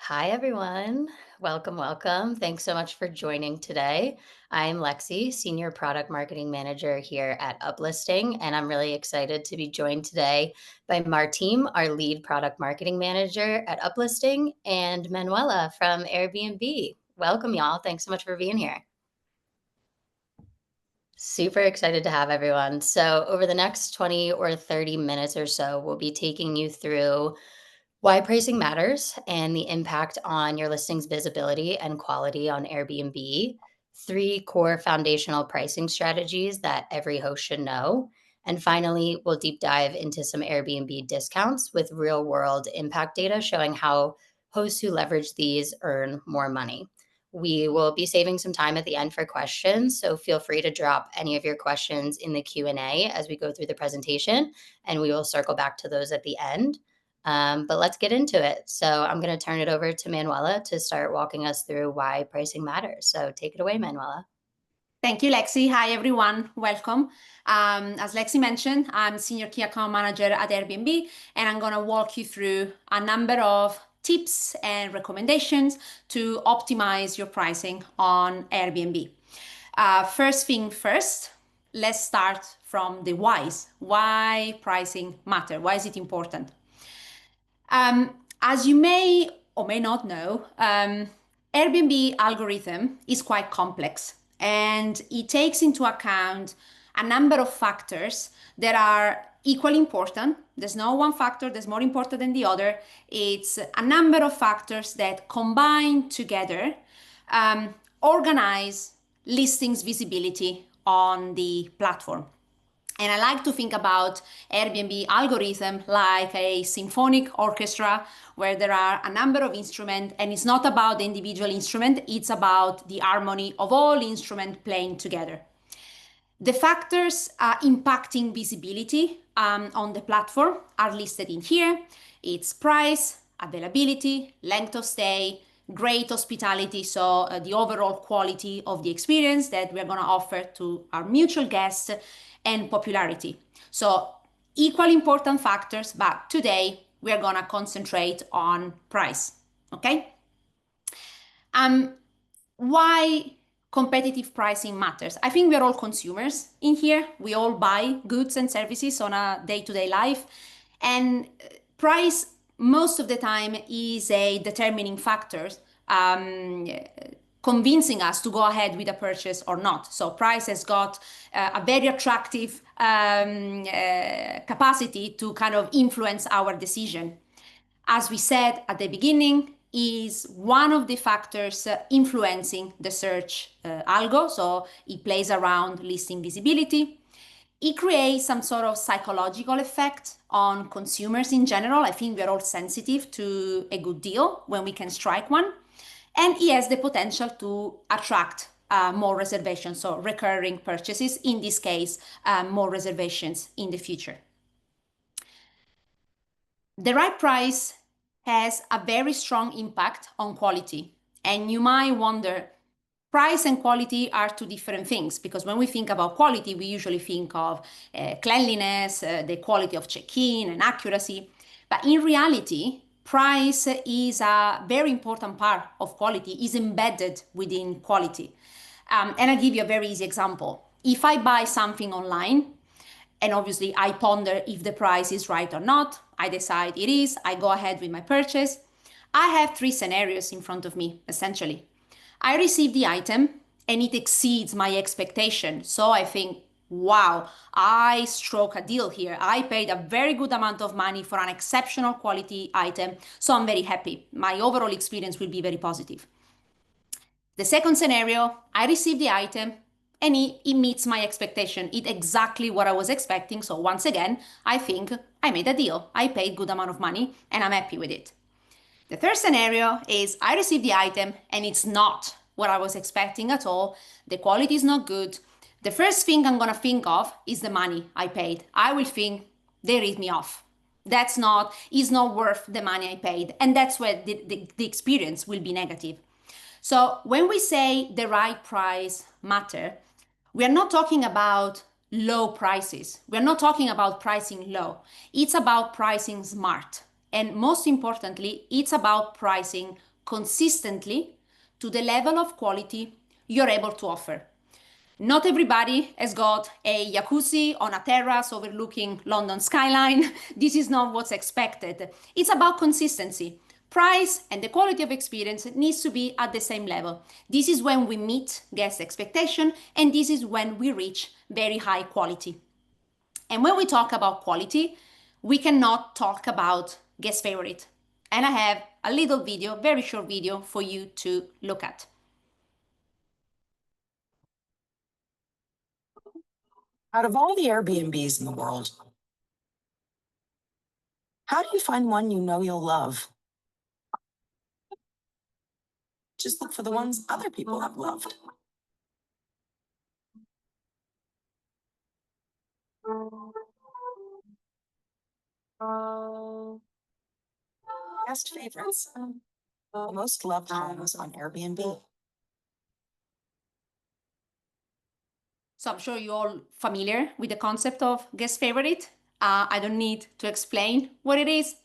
Hi, everyone. Welcome, welcome. Thanks so much for joining today. I'm Lexi, Senior Product Marketing Manager here at Uplisting, and I'm really excited to be joined today by Martine, our Lead Product Marketing Manager at Uplisting, and Manuela from Airbnb. Welcome, y'all. Thanks so much for being here. Super excited to have everyone. So, over the next 20 or 30 minutes or so, we'll be taking you through why pricing matters and the impact on your listing's visibility and quality on Airbnb, three core foundational pricing strategies that every host should know. And finally, we'll deep dive into some Airbnb discounts with real world impact data showing how hosts who leverage these earn more money. We will be saving some time at the end for questions, so feel free to drop any of your questions in the Q&A as we go through the presentation, and we will circle back to those at the end. But let's get into it. So I'm going to turn it over to Manuela to start walking us through why pricing matters. So take it away, Manuela. Thank you, Lexi. Hi, everyone. Welcome. As Lexi mentioned, I'm Senior Key Account Manager at Airbnb, and I'm going to walk you through a number of tips and recommendations to optimize your pricing on Airbnb. First thing first, let's start from the whys. Why pricing matter? Why is it important? As you may or may not know, Airbnb algorithm is quite complex and it takes into account a number of factors that are equally important. There's no one factor that's more important than the other. It's a number of factors that combine together organize listings visibility on the platform. And I like to think about Airbnb algorithm like a symphonic orchestra where there are a number of instruments, and it's not about the individual instrument, it's about the harmony of all instruments playing together. The factors impacting visibility on the platform are listed in here. It's price, availability, length of stay, great hospitality, so the overall quality of the experience that we're going to offer to our mutual guests, and popularity. So equally important factors, but today we're going to concentrate on price. Okay? Why competitive pricing matters? I think we're all consumers in here. We all buy goods and services on a day-to-day life, and price most of the time is a determining factor, convincing us to go ahead with a purchase or not. So price has got a very attractive capacity to kind of influence our decision. As we said at the beginning, is one of the factors influencing the search algo. So it plays around listing visibility. It creates some sort of psychological effect on consumers in general. I think we're all sensitive to a good deal when we can strike one. And it has the potential to attract more reservations, so recurring purchases, in this case, more reservations in the future. The right price has a very strong impact on quality. And you might wonder, price and quality are two different things, because when we think about quality, we usually think of cleanliness, the quality of check-in and accuracy. But in reality, price is a very important part of quality, is embedded within quality. And I'll give you a very easy example. If I buy something online, and obviously I ponder if the price is right or not, I decide it is, I go ahead with my purchase. I have three scenarios in front of me, essentially. I receive the item and it exceeds my expectation. So I think, wow, I struck a deal here. I paid a very good amount of money for an exceptional quality item. So I'm very happy. My overall experience will be very positive. The second scenario, I receive the item and it meets my expectation. It's exactly what I was expecting. So once again, I think I made a deal. I paid good amount of money and I'm happy with it. The third scenario is I receive the item and it's not what I was expecting at all. The quality is not good. The first thing I'm going to think of is the money I paid. I will think they ripped me off. Is not worth the money I paid. And that's where the experience will be negative. So when we say the right price matter, we are not talking about low prices. We're not talking about pricing low. It's about pricing smart. And most importantly, it's about pricing consistently to the level of quality you're able to offer. Not everybody has got a jacuzzi on a terrace overlooking London skyline. This is not what's expected. It's about consistency. Price and the quality of experience needs to be at the same level. This is when we meet guest expectation, and this is when we reach very high quality. And when we talk about quality, we cannot talk about guest favorite. And I have a little video, very short video for you to look at. Out of all the Airbnbs in the world, how do you find one you know you'll love? Just look for the ones other people have loved. Guest favorites. The most loved homes on Airbnb. So I'm sure you're all familiar with the concept of guest favorite. I don't need to explain what it is.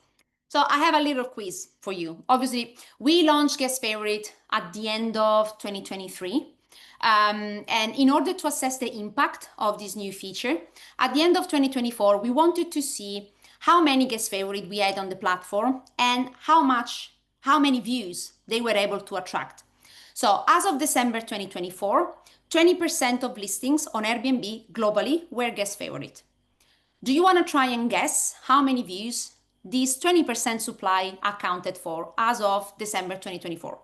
So I have a little quiz for you. Obviously, we launched guest favorite at the end of 2023. And in order to assess the impact of this new feature, at the end of 2024, we wanted to see how many guest favorite we had on the platform and how many views they were able to attract. So as of December 2024, 20% of listings on Airbnb globally were guest favorite. Do you want to try and guess how many views this 20% supply accounted for as of December 2024?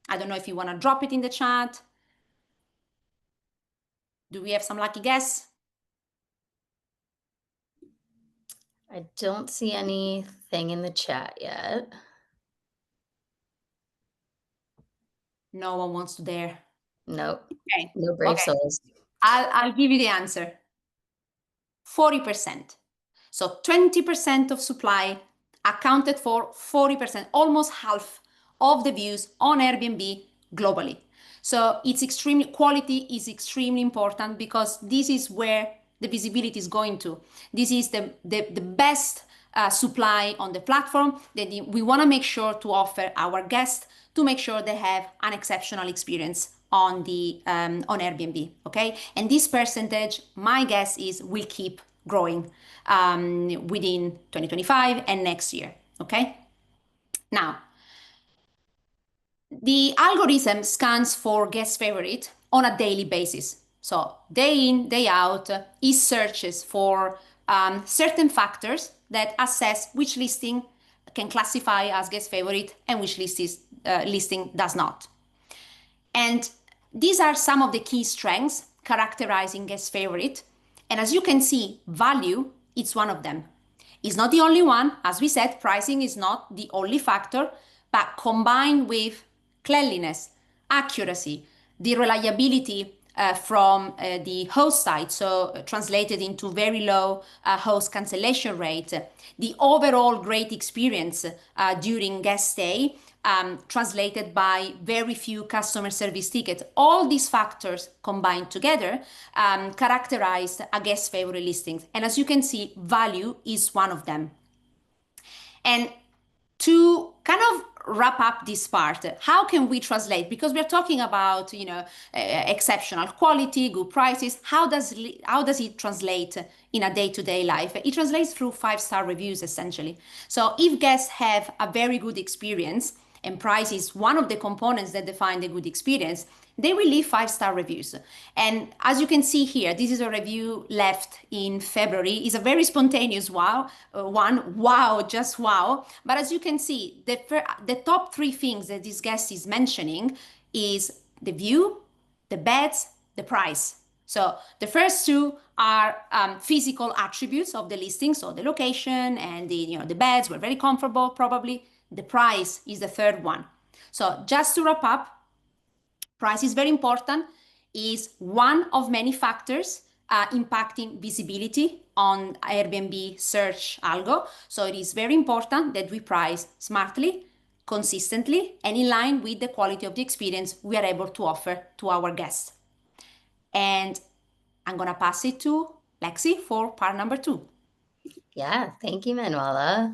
I don't know if you want to drop it in the chat. Do we have some lucky guess? I don't see anything in the chat yet. No one wants to dare. Nope. Okay. No brave Okay. souls. I'll give you the answer. 40%. So 20% of supply accounted for 40%, almost half of the views on Airbnb globally. So quality is extremely important because this is where the visibility is going to. This is the best supply on the platform that we want to make sure to offer our guests to make sure they have an exceptional experience on Airbnb. Okay, and this percentage, my guess is, will keep growing within 2025 and next year. Okay, now the algorithm scans for guest favorite on a daily basis. So day in, day out, it searches for certain factors that assess which listing can classify as guest favorite and which listing does not. And these are some of the key strengths characterizing guest favorite. And as you can see, value is one of them. It's not the only one. As we said, pricing is not the only factor, but combined with cleanliness, accuracy, the reliability from the host side, so translated into very low host cancellation rate, the overall great experience during guest stay, translated by very few customer service tickets. All these factors combined together characterize a guest favorite listing. And as you can see, value is one of them. And to kind of wrap up this part, how can we translate? Because we're talking about, exceptional quality, good prices. How does it translate in a day-to-day life? It translates through 5-star reviews, essentially. So if guests have a very good experience, and price is one of the components that define the good experience, they will leave 5-star reviews. And as you can see here, this is a review left in February. It's a very spontaneous one. Wow, just wow. But as you can see, the top 3 things that this guest is mentioning is the view, the beds, the price. So the first 2 are physical attributes of the listing. So the location and the beds were very comfortable, probably. The price is the third one. So just to wrap up, price is very important, is one of many factors impacting visibility on Airbnb search algo. So it is very important that we price smartly, consistently, and in line with the quality of the experience we are able to offer to our guests. And I'm going to pass it to Lexi for part number 2. Yeah, thank you, Manuela.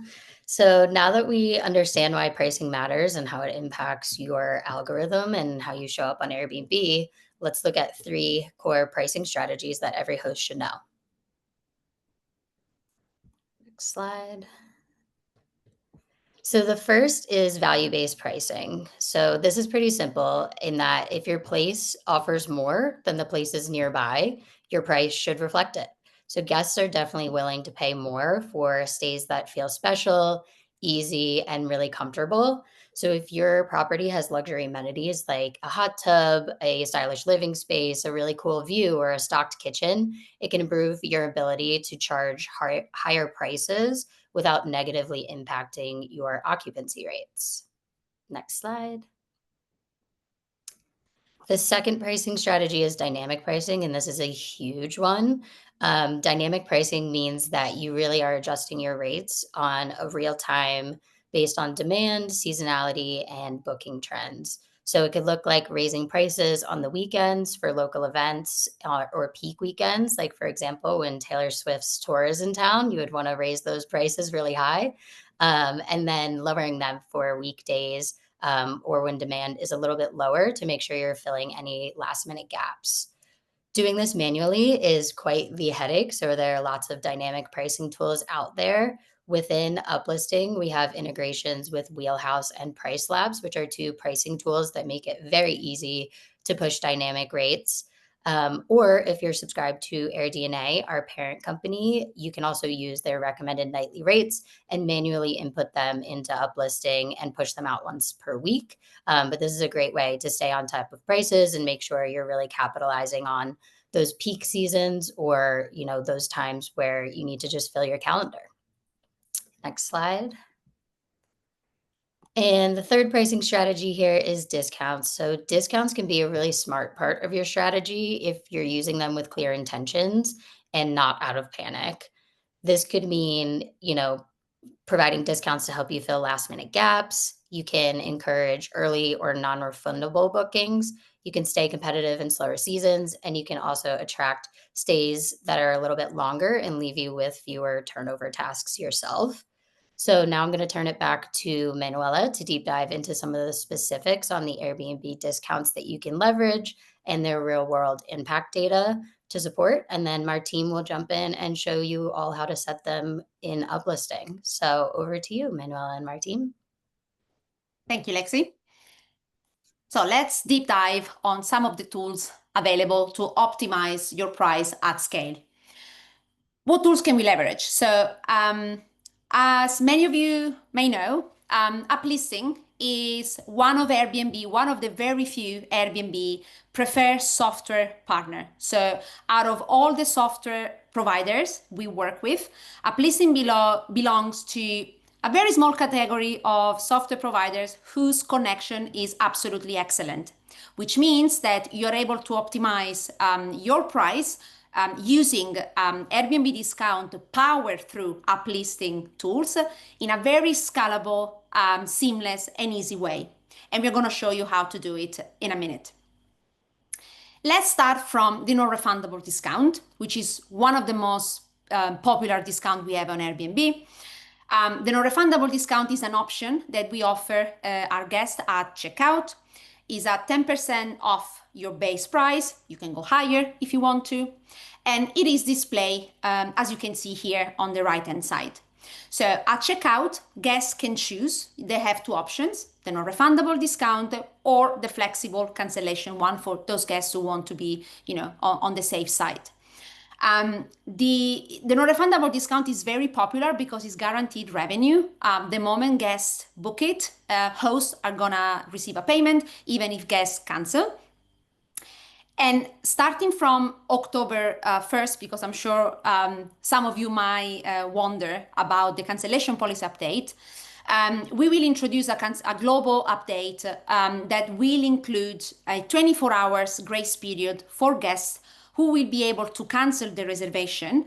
So now that we understand why pricing matters and how it impacts your algorithm and how you show up on Airbnb, let's look at three core pricing strategies that every host should know. Next slide. So the first is value-based pricing. So this is pretty simple in that if your place offers more than the places nearby, your price should reflect it. So guests are definitely willing to pay more for stays that feel special, easy, and really comfortable. So if your property has luxury amenities like a hot tub, a stylish living space, a really cool view, or a stocked kitchen, it can improve your ability to charge higher prices without negatively impacting your occupancy rates. Next slide. The second pricing strategy is dynamic pricing, and this is a huge one. Dynamic pricing means that you really are adjusting your rates on a real time based on demand, seasonality, and booking trends. So it could look like raising prices on the weekends for local events or peak weekends. Like, for example, when Taylor Swift's tour is in town, you would want to raise those prices really high. And then lowering them for weekdays or when demand is a little bit lower to make sure you're filling any last minute gaps. Doing this manually is quite the headache. So there are lots of dynamic pricing tools out there. Within Uplisting, we have integrations with Wheelhouse and Price Labs, which are two pricing tools that make it very easy to push dynamic rates. Or if you're subscribed to AirDNA, our parent company, you can also use their recommended nightly rates and manually input them into Uplisting and push them out once per week. But this is a great way to stay on top of prices and make sure you're really capitalizing on those peak seasons or those times where you need to just fill your calendar. Next slide. And the third pricing strategy here is discounts. So discounts can be a really smart part of your strategy if you're using them with clear intentions and not out of panic. This could mean, providing discounts to help you fill last minute gaps. You can encourage early or non refundable bookings. You can stay competitive in slower seasons, and you can also attract stays that are a little bit longer and leave you with fewer turnover tasks yourself. So now I'm going to turn it back to Manuela to deep dive into some of the specifics on the Airbnb discounts that you can leverage and their real world impact data to support. And then Martine will jump in and show you all how to set them in Uplisting. So over to you, Manuela and Martine. Thank you, Lexi. So let's deep dive on some of the tools available to optimize your price at scale. What tools can we leverage? So as many of you may know, Uplisting is one of the very few Airbnb preferred software partner. So out of all the software providers we work with, Uplisting belongs to a very small category of software providers whose connection is absolutely excellent, which means that you're able to optimize your price using Airbnb discount powered through uplisting tools in a very scalable, seamless, and easy way. And we're going to show you how to do it in a minute. Let's start from the non-refundable discount, which is one of the most popular discounts we have on Airbnb. The non-refundable discount is an option that we offer our guests at checkout. Is at 10% off your base price. You can go higher if you want to. And it is displayed, as you can see here on the right-hand side. So at checkout, guests can choose. They have two options, the non-refundable discount or the flexible cancellation one for those guests who want to be, on the safe side. The non-refundable discount is very popular because it's guaranteed revenue. The moment guests book it, hosts are gonna receive a payment even if guests cancel. And starting from October 1st, because I'm sure some of you might wonder about the cancellation policy update, we will introduce a global update that will include a 24 hours grace period for guests who will be able to cancel the reservation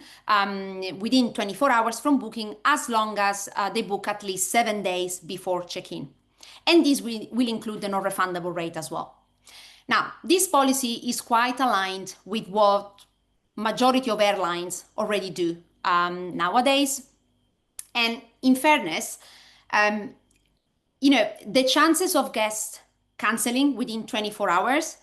within 24 hours from booking as long as they book at least 7 days before check-in. And this will include the non-refundable rate as well. Now, this policy is quite aligned with what majority of airlines already do nowadays. And in fairness, the chances of guests canceling within 24 hours,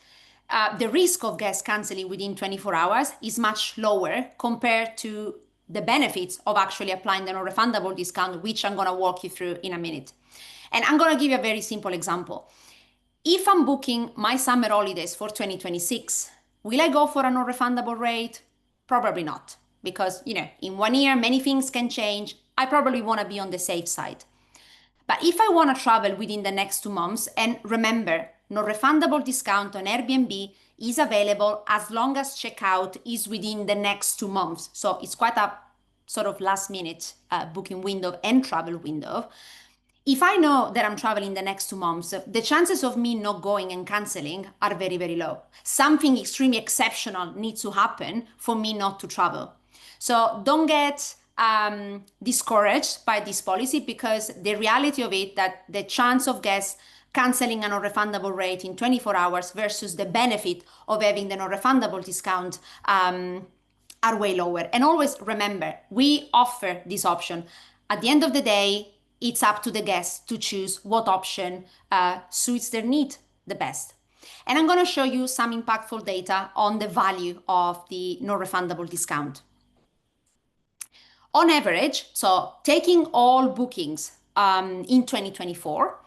the risk of guests canceling within 24 hours is much lower compared to the benefits of actually applying the non-refundable discount, which I'm going to walk you through in a minute. And I'm going to give you a very simple example. If I'm booking my summer holidays for 2026, will I go for a non-refundable rate? Probably not, because, in 1 year, many things can change. I probably want to be on the safe side. But if I want to travel within the next 2 months, and remember, no refundable discount on Airbnb is available as long as checkout is within the next 2 months. So it's quite a sort of last minute booking window and travel window. If I know that I'm traveling the next 2 months, the chances of me not going and canceling are very, very low. Something extremely exceptional needs to happen for me not to travel. So don't get discouraged by this policy, because the reality of it that the chance of guests canceling a non-refundable rate in 24 hours versus the benefit of having the non-refundable discount are way lower. And always remember, we offer this option. At the end of the day, it's up to the guests to choose what option suits their need the best. And I'm going to show you some impactful data on the value of the non-refundable discount. On average, so taking all bookings in 2024,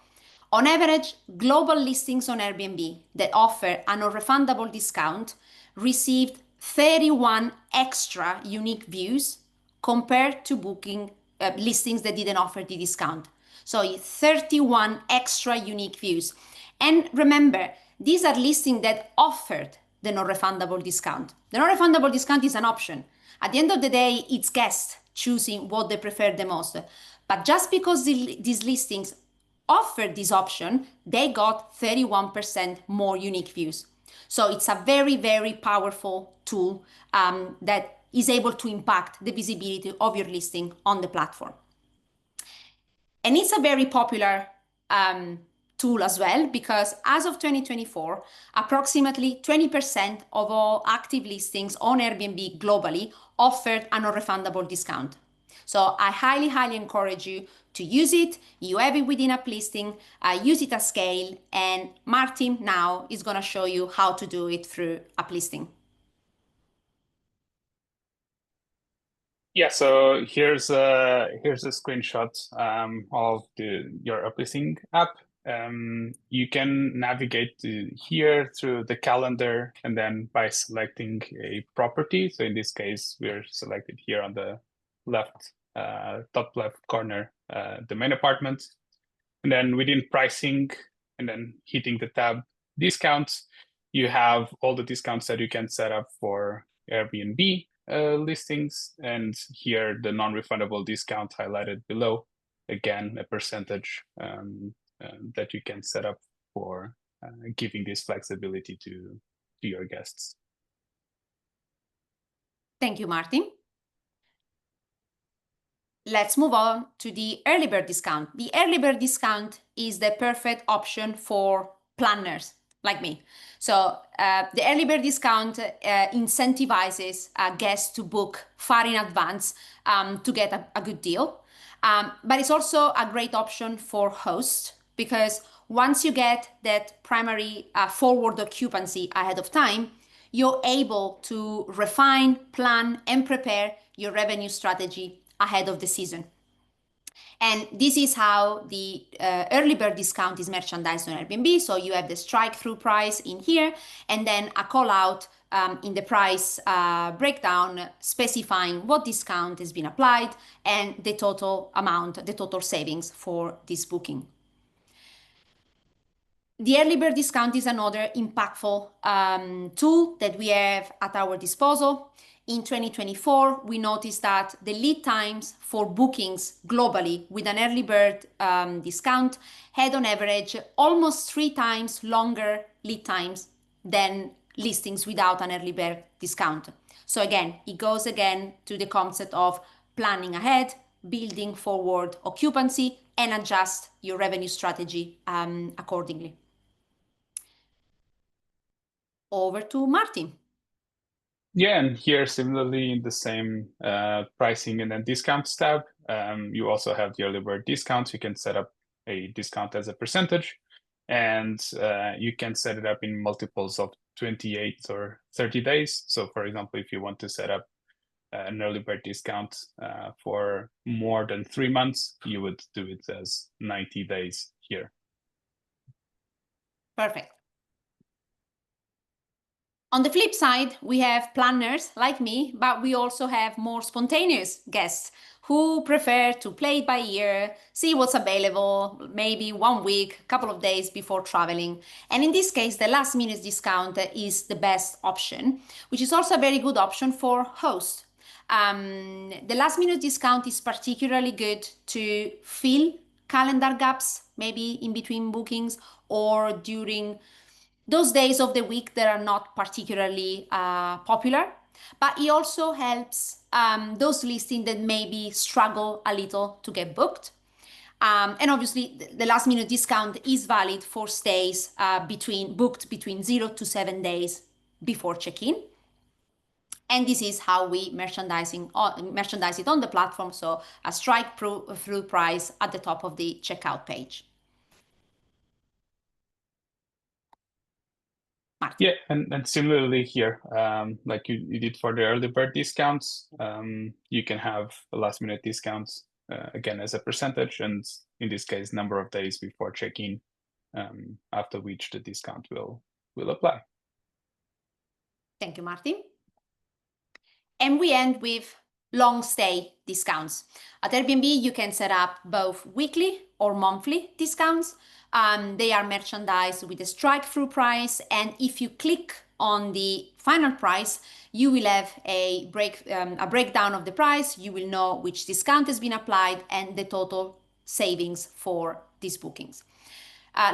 on average, global listings on Airbnb that offer a non-refundable discount received 31 extra unique views compared to booking listings that didn't offer the discount. So 31 extra unique views. And remember, these are listings that offered the non-refundable discount. The non-refundable discount is an option. At the end of the day, it's guests choosing what they prefer the most. But just because these listings offered this option, they got 31% more unique views. So it's a very, very powerful tool that is able to impact the visibility of your listing on the platform. And it's a very popular tool as well, because as of 2024, approximately 20% of all active listings on Airbnb globally offered a non-refundable discount. So I highly, highly encourage you to use it. You have it within Uplisting, use it at scale, and Martin now is going to show you how to do it through Uplisting. Yeah, so here's a screenshot of your Uplisting app. You can navigate here through the calendar, and then by selecting a property. So in this case, we're selected here on the left, top left corner, the main apartment. And then within pricing, and then hitting the tab discounts, you have all the discounts that you can set up for Airbnb listings, and here the non-refundable discount highlighted below. Again, a percentage that you can set up for giving this flexibility to your guests. Thank you, Martin. Let's move on to the early bird discount. The early bird discount is the perfect option for planners like me. So the early bird discount incentivizes guests to book far in advance to get a good deal. But it's also a great option for hosts, because once you get that primary forward occupancy ahead of time, you're able to refine, plan, and prepare your revenue strategy ahead of the season. And this is how the early bird discount is merchandised on Airbnb. So you have the strike through price in here, and then a call out in the price breakdown specifying what discount has been applied and the total amount, the total savings for this booking. The early bird discount is another impactful tool that we have at our disposal. In 2024, we noticed that the lead times for bookings globally with an early bird discount had on average almost 3 times longer lead times than listings without an early bird discount. So again, it goes again to the concept of planning ahead, building forward occupancy, and adjust your revenue strategy accordingly. Over to Martin. Yeah, and here similarly in the same pricing and then discounts tab, you also have the early bird discounts. You can set up a discount as a percentage, and you can set it up in multiples of 28 or 30 days. So for example, if you want to set up an early bird discount for more than 3 months, you would do it as 90 days here. Perfect. On the flip side, we have planners like me, but we also have more spontaneous guests who prefer to play it by ear, see what's available, maybe 1 week, a couple of days before traveling. And in this case, the last minute discount is the best option, which is also a very good option for hosts. The last minute discount is particularly good to fill calendar gaps, maybe in between bookings or during those days of the week that are not particularly popular. But it also helps those listings that maybe struggle a little to get booked. And obviously, the last minute discount is valid for stays booked between 0 to 7 days before check-in. And this is how we merchandise it on the platform. So a strike-through price at the top of the checkout page. Martin. Yeah, and similarly here, like you did for the early bird discounts, you can have a last minute discount again as a percentage, and in this case, number of days before check-in, after which the discount will apply. Thank you, Martin. And we end with long stay discounts. At Airbnb, you can set up both weekly or monthly discounts. They are merchandised with a strike-through price, and if you click on the final price, you will have a breakdown of the price. You will know which discount has been applied and the total savings for these bookings.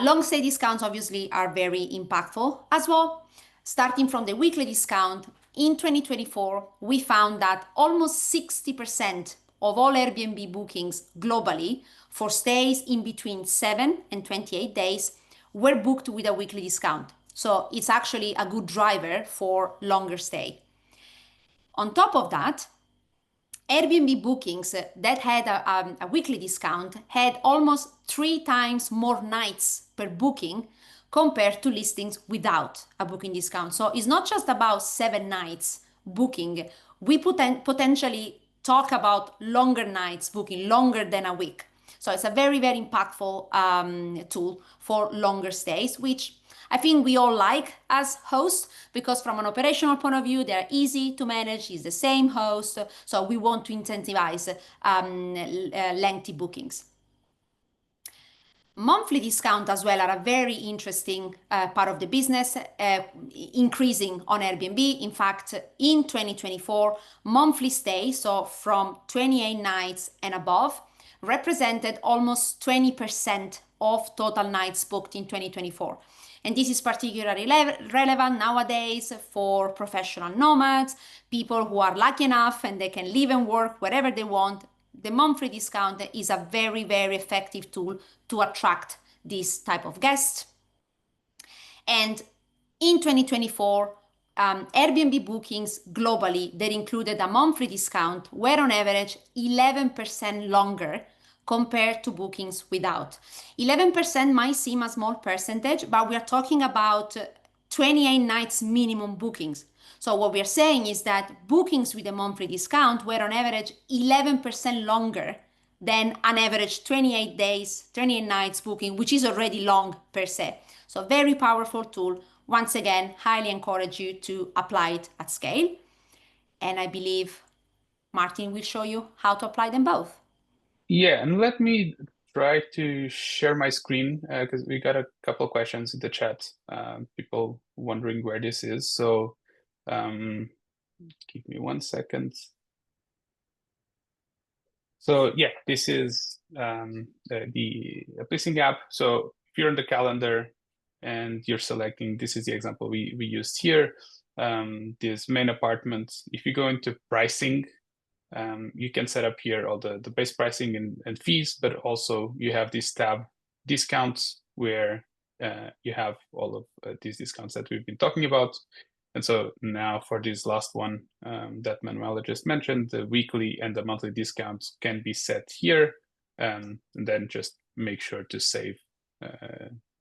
Long stay discounts obviously are very impactful as well. Starting from the weekly discount, in 2024, we found that almost 60% of all Airbnb bookings globally for stays in between 7 and 28 days were booked with a weekly discount. So it's actually a good driver for longer stay. On top of that, Airbnb bookings that had a weekly discount had almost 3 times more nights per booking compared to listings without a booking discount. So it's not just about 7 nights booking. We potentially talk about longer nights booking, longer than a week. So it's a very, very impactful tool for longer stays, which I think we all like as hosts, because from an operational point of view, they're easy to manage. It's the same host. So we want to incentivize lengthy bookings. Monthly discount as well are a very interesting part of the business, increasing on Airbnb. In fact, in 2024, monthly stay, so from 28 nights and above, represented almost 20% of total nights booked in 2024. And this is particularly relevant nowadays for professional nomads, people who are lucky enough and they can live and work wherever they want. The monthly discount is a very, very effective tool to attract this type of guests. And in 2024, Airbnb bookings globally that included a monthly discount were on average 11% longer compared to bookings without. 11% might seem a small percentage, but we are talking about 28 nights minimum bookings. So what we are saying is that bookings with a monthly discount were on average 11% longer than an average 28 days, 28 nights booking, which is already long per se. So very powerful tool. Once again, highly encourage you to apply it at scale. And I believe Martin will show you how to apply them both. Yeah, and let me try to share my screen because we got a couple questions in the chat, people wondering where this is. So give me 1 second. So yeah, this is the Uplisting app. So if you're on the calendar and you're selecting, this is the example we used here, this main apartment. If you go into pricing, you can set up here all the base pricing and fees, but also you have this tab discounts where you have all of these discounts that we've been talking about. And so now for this last one that Manuela just mentioned, the weekly and the monthly discounts can be set here, and then just make sure to save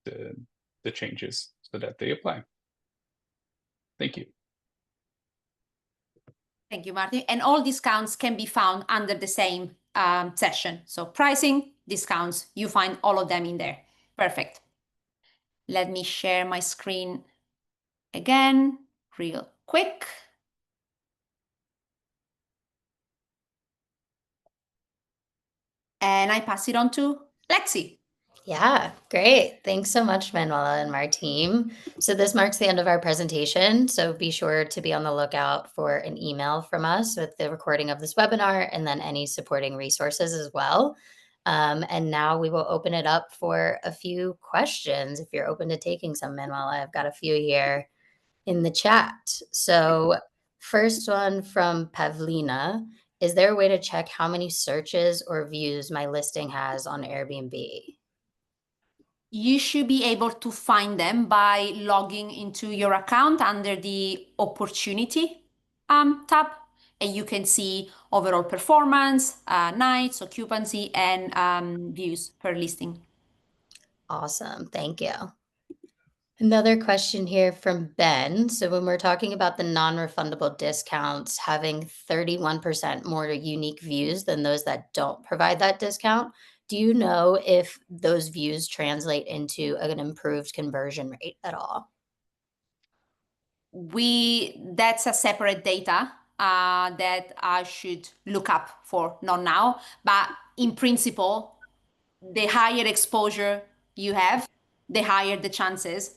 the changes so that they apply. Thank you. Thank you, Martin. And all discounts can be found under the same session. So pricing, discounts, you find all of them in there. Perfect. Let me share my screen again, real quick. And I pass it on to Lexi. Yeah, great. Thanks so much, Manuela and our team. So this marks the end of our presentation. So be sure to be on the lookout for an email from us with the recording of this webinar and then any supporting resources as well. And now we will open it up for a few questions. If you're open to taking some, Manuela, I've got a few here in the chat. So first one from Pavlina. Is there a way to check how many searches or views my listing has on Airbnb? You should be able to find them by logging into your account under the opportunity tab, and you can see overall performance, nights, occupancy, and views per listing. Awesome. Thank you. Another question here from Ben. So when we're talking about the non-refundable discounts having 31% more unique views than those that don't provide that discount, do you know if those views translate into an improved conversion rate at all? That's a separate data that I should look up for, not now, but in principle, the higher exposure you have, the higher the chances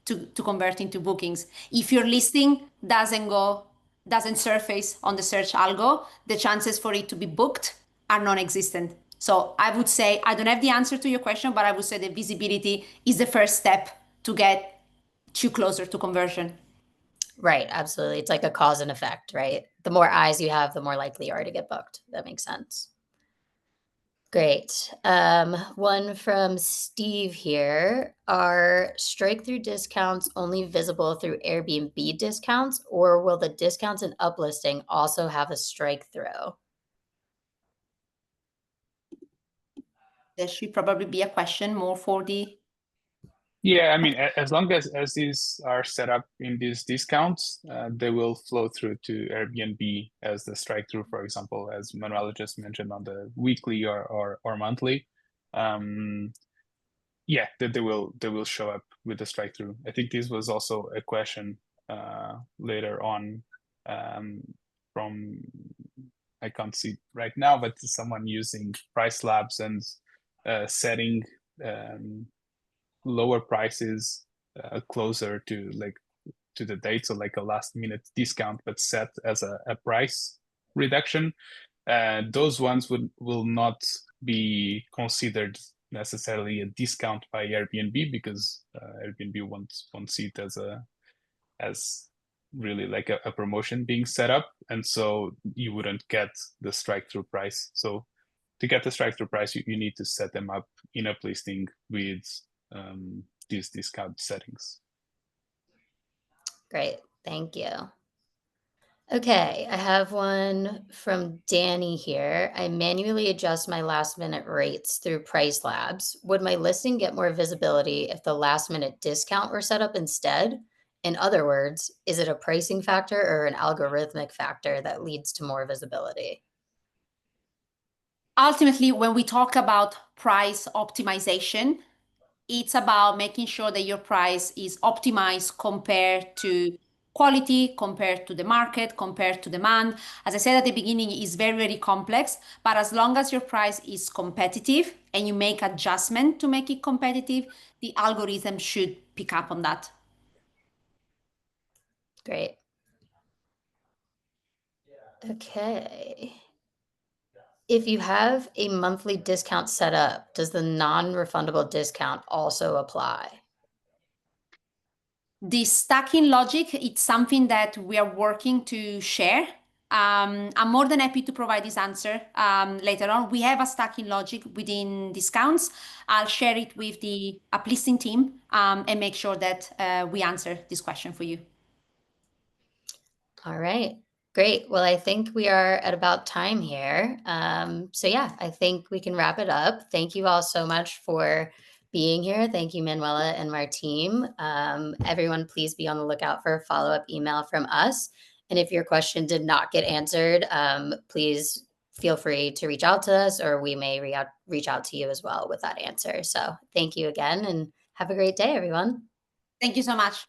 to convert into bookings. If your listing doesn't surface on the search algo, the chances for it to be booked are non-existent. So I would say, I don't have the answer to your question, but I would say the visibility is the first step to get you closer to conversion. Right, absolutely. It's like a cause and effect, right? The more eyes you have, the more likely you are to get booked. That makes sense. Great. One from Steve here. Are strike-through discounts only visible through Airbnb discounts, or will the discounts in uplisting also have a strike-through? There should probably be a question more for the. Yeah, I mean, as long as these are set up in these discounts, they will flow through to Airbnb as the strike-through, for example, as Manuela just mentioned on the weekly or monthly. Yeah, they will show up with the strike-through. I think this was also a question later on from, I can't see right now, but someone using price labs and setting lower prices closer to the date, so like a last minute discount but set as a price reduction. Those ones will not be considered necessarily a discount by Airbnb, because Airbnb won't see it as really like a promotion being set up, and so you wouldn't get the strike-through price. So to get the strike-through price, you need to set them up in Uplisting with these discount settings. Great, thank you. Okay, I have one from Danny here. I manually adjust my last minute rates through Price Labs. Would my listing get more visibility if the last minute discount were set up instead? In other words, is it a pricing factor or an algorithmic factor that leads to more visibility? Ultimately, when we talk about price optimization, it's about making sure that your price is optimized compared to quality, compared to the market, compared to demand. As I said at the beginning, it's very, very complex, but as long as your price is competitive and you make adjustment to make it competitive, the algorithm should pick up on that. Great. Okay. If you have a monthly discount set up, does the non-refundable discount also apply? The stacking logic, it's something that we are working to share. I'm more than happy to provide this answer later on. We have a stacking logic within discounts. I'll share it with the Uplisting team and make sure that we answer this question for you. All right. Great. Well, I think we are at about time here. So yeah, I think we can wrap it up. Thank you all so much for being here. Thank you, Manuela and Martine. Everyone, please be on the lookout for a follow-up email from us. And if your question did not get answered, please feel free to reach out to us, or we may reach out to you as well with that answer. So thank you again, and have a great day, everyone. Thank you so much.